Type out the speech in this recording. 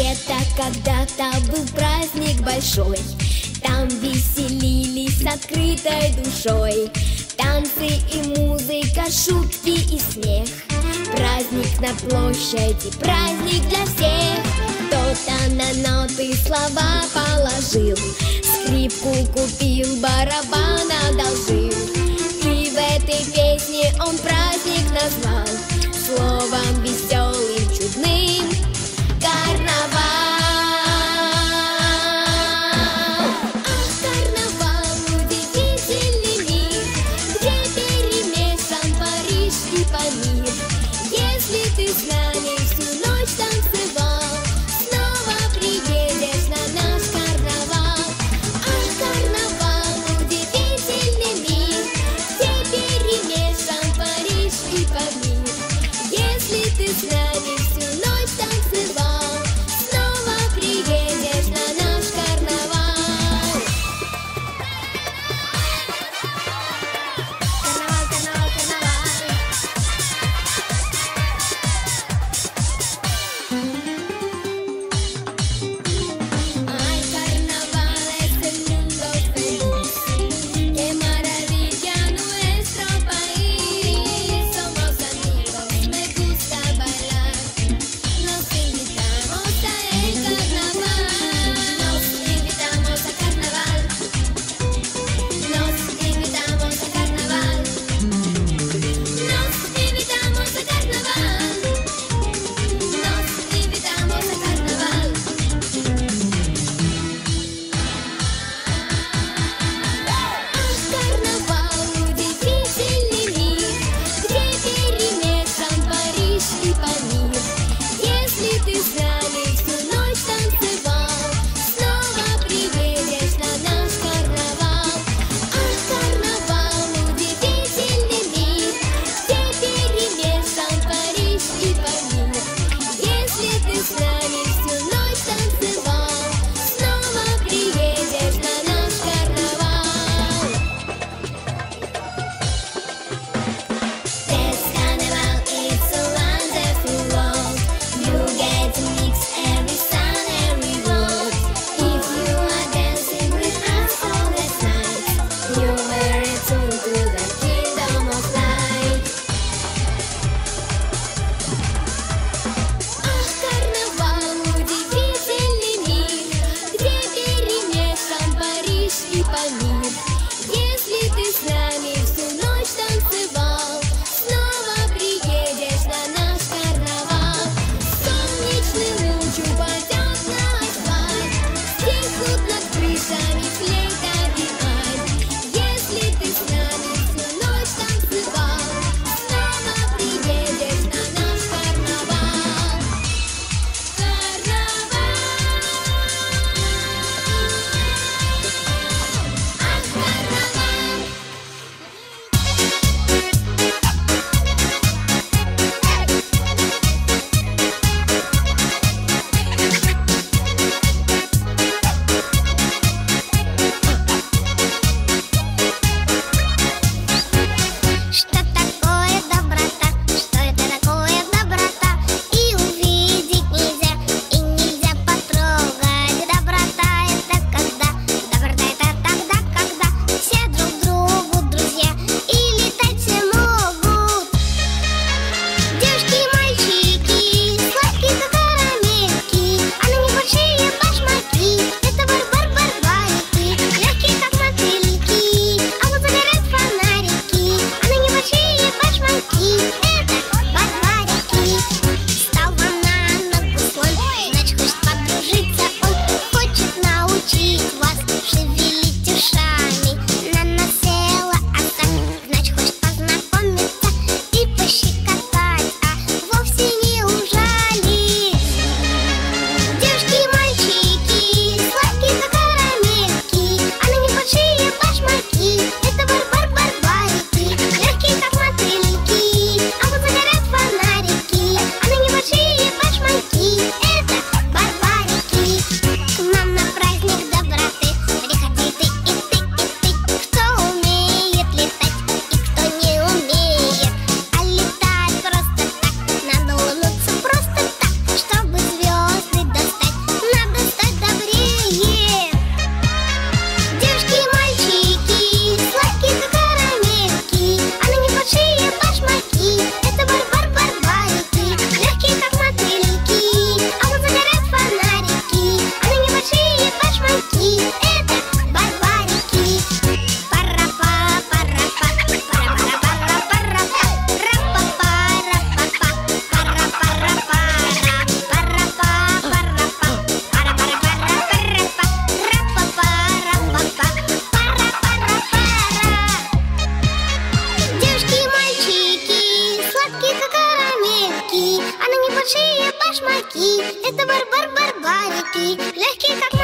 Где-то когда-то был праздник большой, там веселились с открытой душой. Танцы и музыка, шутки и смех. Праздник на площади, праздник для всех. Кто-то на ноты слова положил, скрипку купил, барабан одолжил. И в этой песне он праздник назвал словом веселым, чудным — карнавал. Ах, карнавал, удивительный мир, где перемешан Париж и Памир. Если ты с нами всю ночь танцевал, снова приедешь на наш карнавал. Ах, карнавал, удивительный мир, где перемешан Париж и Памир. Если ты с шарики, легкий как